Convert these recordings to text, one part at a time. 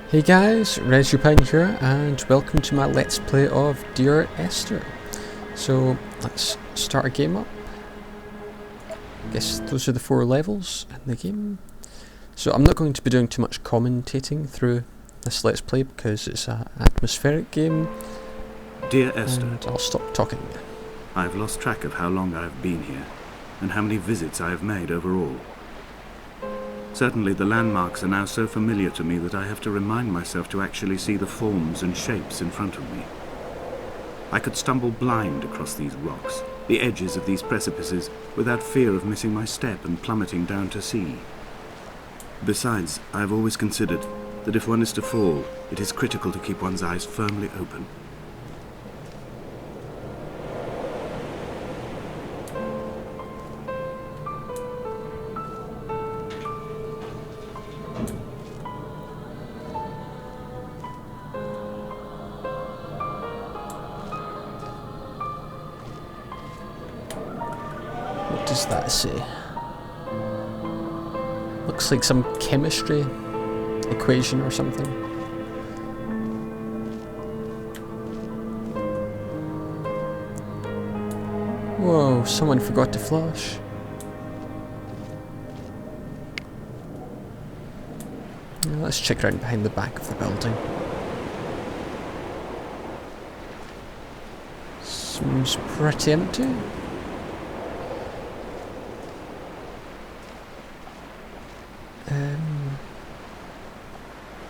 Hey guys, Resupine here, and welcome to my Let's Play of Dear Esther. So, let's start a game up. I guess those are the 4 levels in the game. So I'm not going to be doing too much commentating through this Let's Play because it's an atmospheric game. Dear Esther, and I'll stop talking. I've lost track of how long I have been here, and how many visits I have made overall. Certainly the landmarks are now so familiar to me that I have to remind myself to actually see the forms and shapes in front of me. I could stumble blind across these rocks, the edges of these precipices, without fear of missing my step and plummeting down to sea. Besides, I have always considered that if one is to fall, it is critical to keep one's eyes firmly open. What does that say? Looks like some chemistry equation or something. Whoa, someone forgot to flush. Now let's check around behind the back of the building. Seems pretty empty.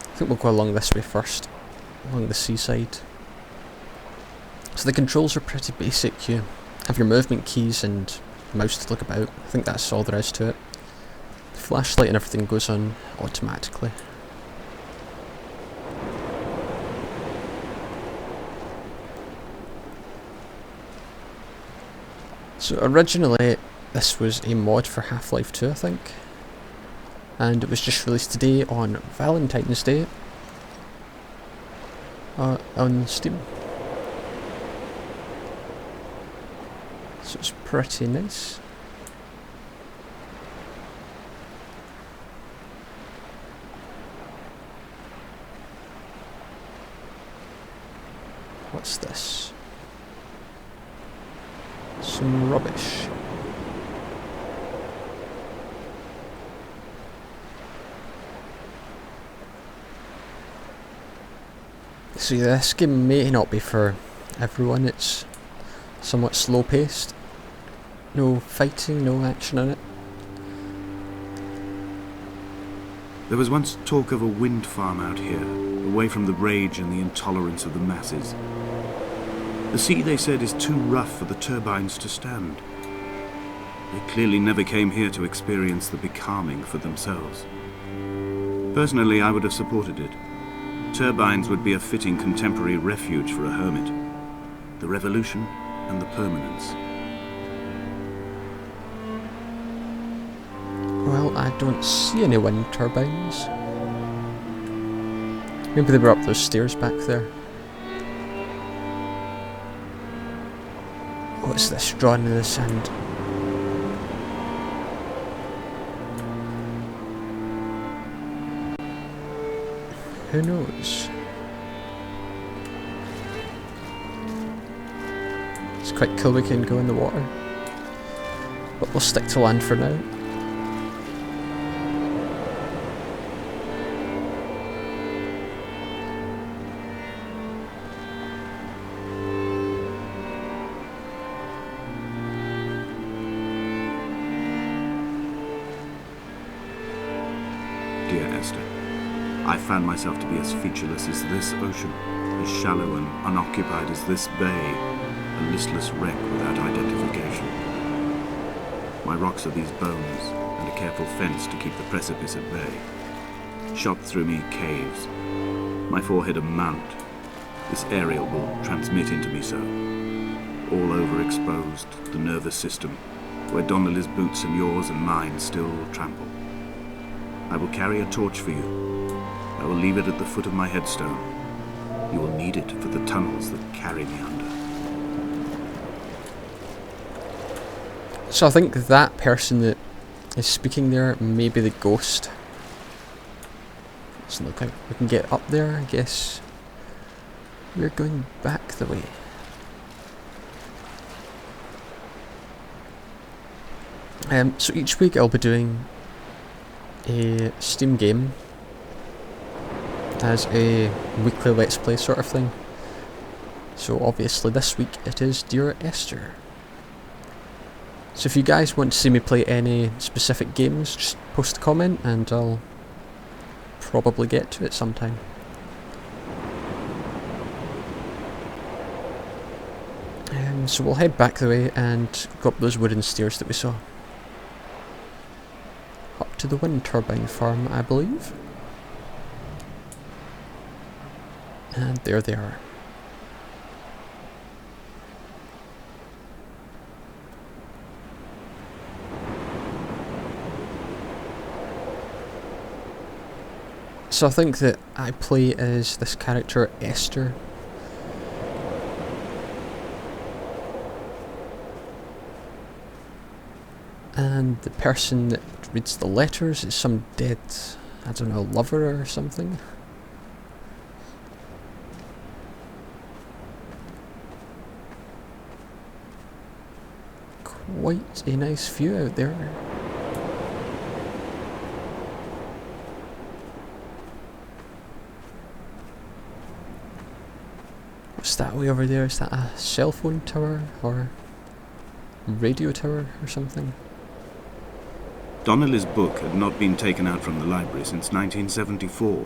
I think we'll go along this way first, along the seaside. So the controls are pretty basic. You have your movement keys and mouse to look about. I think that's all there is to it. The flashlight and everything goes on automatically. So originally this was a mod for Half-Life 2, I think. And it was just released today on Valentine's Day on Steam. So it's pretty nice. What's this? Some rubbish. So yeah, this game may not be for everyone. It's somewhat slow paced. No fighting, no action in it. There was once talk of a wind farm out here, away from the rage and the intolerance of the masses. The sea, they said, is too rough for the turbines to stand. They clearly never came here to experience the becalming for themselves. Personally, I would have supported it. Turbines would be a fitting contemporary refuge for a hermit. The revolution and the permanence. Well, I don't see any wind turbines. Maybe they were up those stairs back there. What's this drawn in the sand? Who knows? It's quite cool we can go in the water. But we'll stick to land for now. Dear Esther, I found myself to be as featureless as this ocean, as shallow and unoccupied as this bay, a listless wreck without identification. My rocks are these bones, and a careful fence to keep the precipice at bay. Shot through me caves, my forehead a mount. This aerial will transmit into me so. All overexposed, the nervous system, where Donnelly's boots and yours and mine still trample. I will carry a torch for you. I will leave it at the foot of my headstone. You will need it for the tunnels that carry me under. So I think that person that is speaking there may be the ghost. It's doesn't look like we can get up there. I guess we're going back the way. So each week I'll be doing a Steam game as a weekly Let's Play sort of thing. So obviously this week it is Dear Esther. So if you guys want to see me play any specific games, just post a comment and I'll probably get to it sometime. So we'll head back the way and go up those wooden stairs that we saw. Up to the wind turbine farm, I believe. And there they are. So I think that I play as this character Esther. And the person that reads the letters is some dead, I don't know, lover or something. Quite a nice view out there. What's that way over there? Is that a cell phone tower or radio tower or something? Donnelly's book had not been taken out from the library since 1974.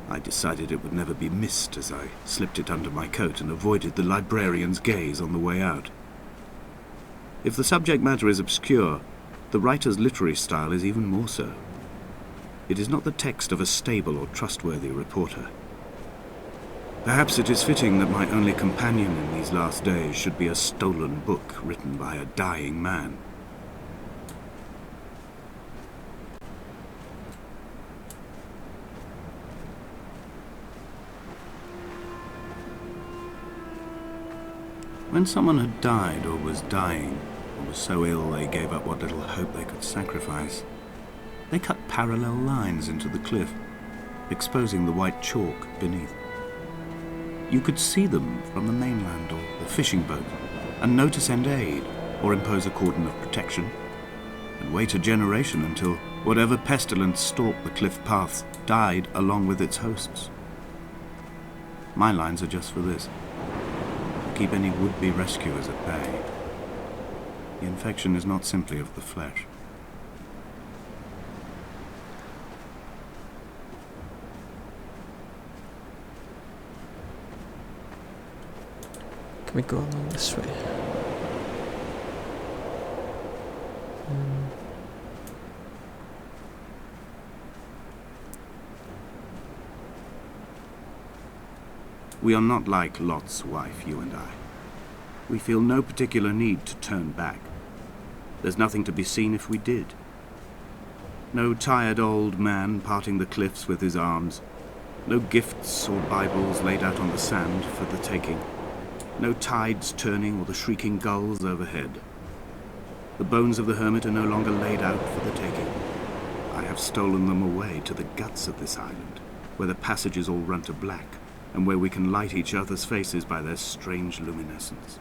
I decided it would never be missed as I slipped it under my coat and avoided the librarian's gaze on the way out. If the subject matter is obscure, the writer's literary style is even more so. It is not the text of a stable or trustworthy reporter. Perhaps it is fitting that my only companion in these last days should be a stolen book written by a dying man. When someone had died or was dying, or was so ill they gave up what little hope they could sacrifice, they cut parallel lines into the cliff, exposing the white chalk beneath. You could see them from the mainland or the fishing boat, and know to send aid or impose a cordon of protection, and wait a generation until whatever pestilence stalked the cliff paths died along with its hosts. My lines are just for this. Keep any would-be rescuers at bay. The infection is not simply of the flesh. Can we go along this way? We are not like Lot's wife, you and I. We feel no particular need to turn back. There's nothing to be seen if we did. No tired old man parting the cliffs with his arms. No gifts or Bibles laid out on the sand for the taking. No tides turning or the shrieking gulls overhead. The bones of the hermit are no longer laid out for the taking. I have stolen them away to the guts of this island, where the passages all run to black, and where we can light each other's faces by their strange luminescence.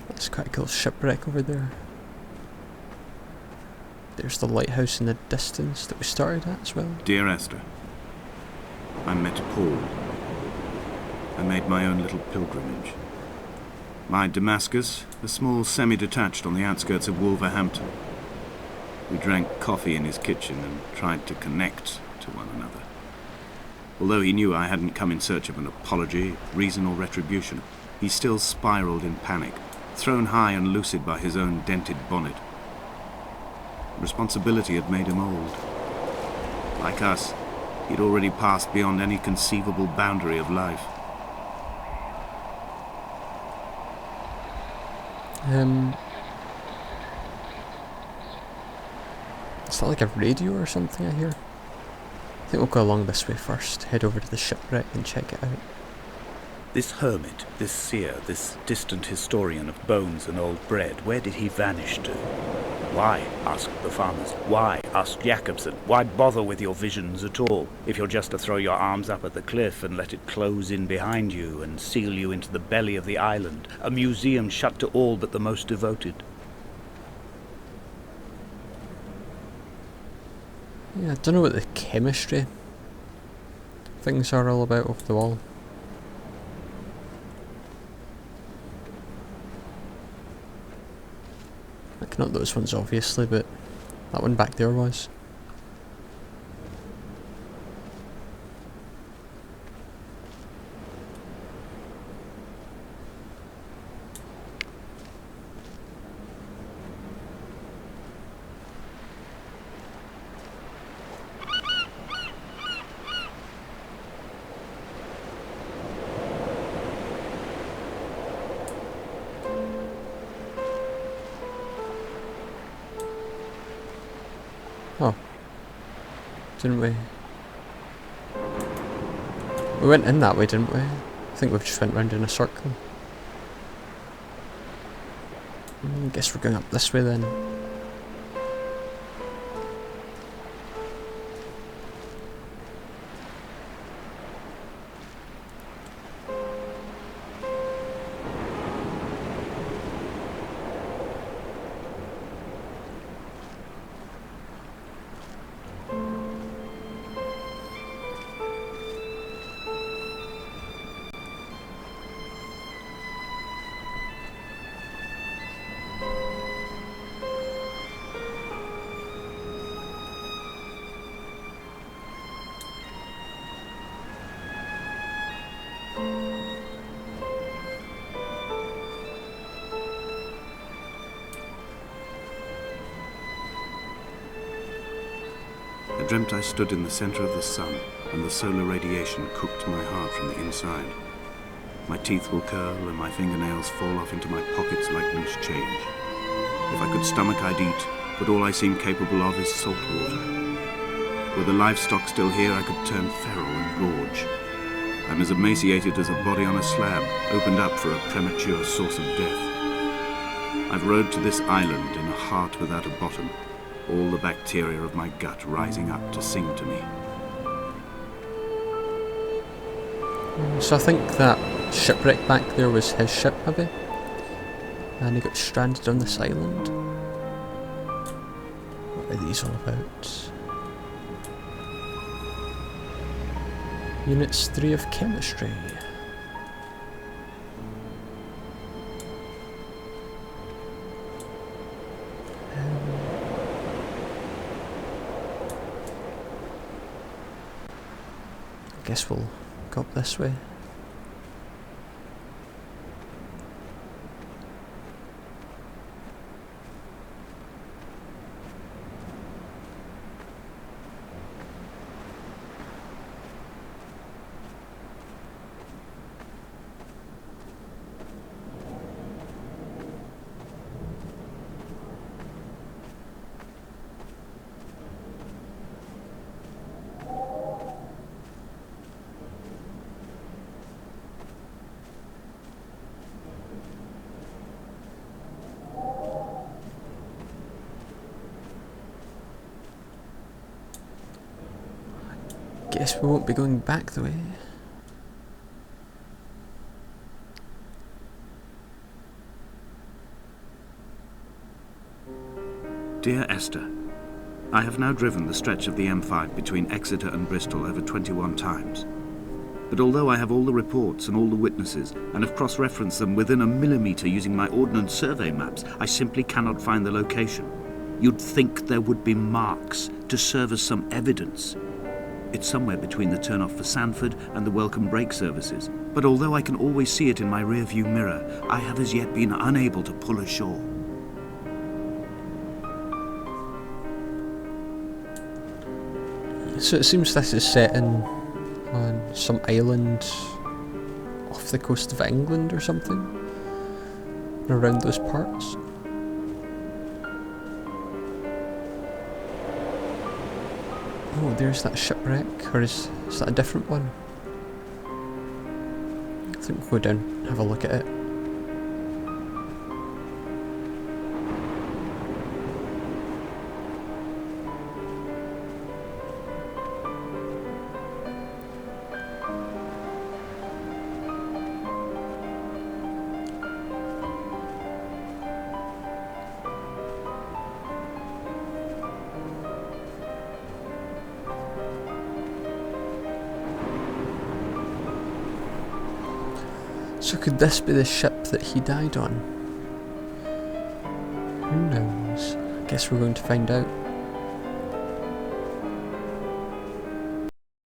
That's quite a cool shipwreck over there. There's the lighthouse in the distance that we started at as well. Dear Esther, I met Paul. I made my own little pilgrimage. My Damascus, a small semi-detached on the outskirts of Wolverhampton. We drank coffee in his kitchen and tried to connect to one another. Although he knew I hadn't come in search of an apology, reason or retribution, he still spiraled in panic, thrown high and lucid by his own dented bonnet. Responsibility had made him old. Like us, he'd already passed beyond any conceivable boundary of life. Is that like a radio or something I hear? think we'll go along this way first, head over to the shipwreck and check it out. This hermit, this seer, this distant historian of bones and old bread, where did he vanish to? Why, asked the farmers. Why, asked Jakobsen. Why bother with your visions at all, if you're just to throw your arms up at the cliff and let it close in behind you and seal you into the belly of the island, a museum shut to all but the most devoted? Yeah, I don't know what the chemistry things are all about off the wall. Like, not those ones obviously, but that one back there was. Oh. Didn't we? We went in that way, didn't we? I think we've just went round in a circle. Guess we're going up this way then. I dreamt I stood in the center of the sun, and the solar radiation cooked my heart from the inside. My teeth will curl and my fingernails fall off into my pockets like loose change. If I could stomach, I'd eat, but all I seem capable of is salt water. Were the livestock still here, I could turn feral and gorge. I'm as emaciated as a body on a slab, opened up for a premature source of death. I've rowed to this island in a heart without a bottom, all the bacteria of my gut rising up to sing to me. So I think that shipwreck back there was his ship, maybe? And he got stranded on this island. What are these all about? Units 3 of chemistry. I guess we'll go up this way. Guess we won't be going back the way. Dear Esther, I have now driven the stretch of the M5 between Exeter and Bristol over 21 times. But although I have all the reports and all the witnesses, and have cross-referenced them within a millimetre using my Ordnance Survey maps, I simply cannot find the location. You'd think there would be marks to serve as some evidence. It's somewhere between the turn-off for Sandford and the welcome brake services. But although I can always see it in my rear-view mirror, I have as yet been unable to pull ashore. So it seems this is set on some island off the coast of England or something, around those parts. Oh, there's that shipwreck, or is that a different one? I think we'll go down and have a look at it. So could this be the ship that he died on? Who knows? I guess we're going to find out.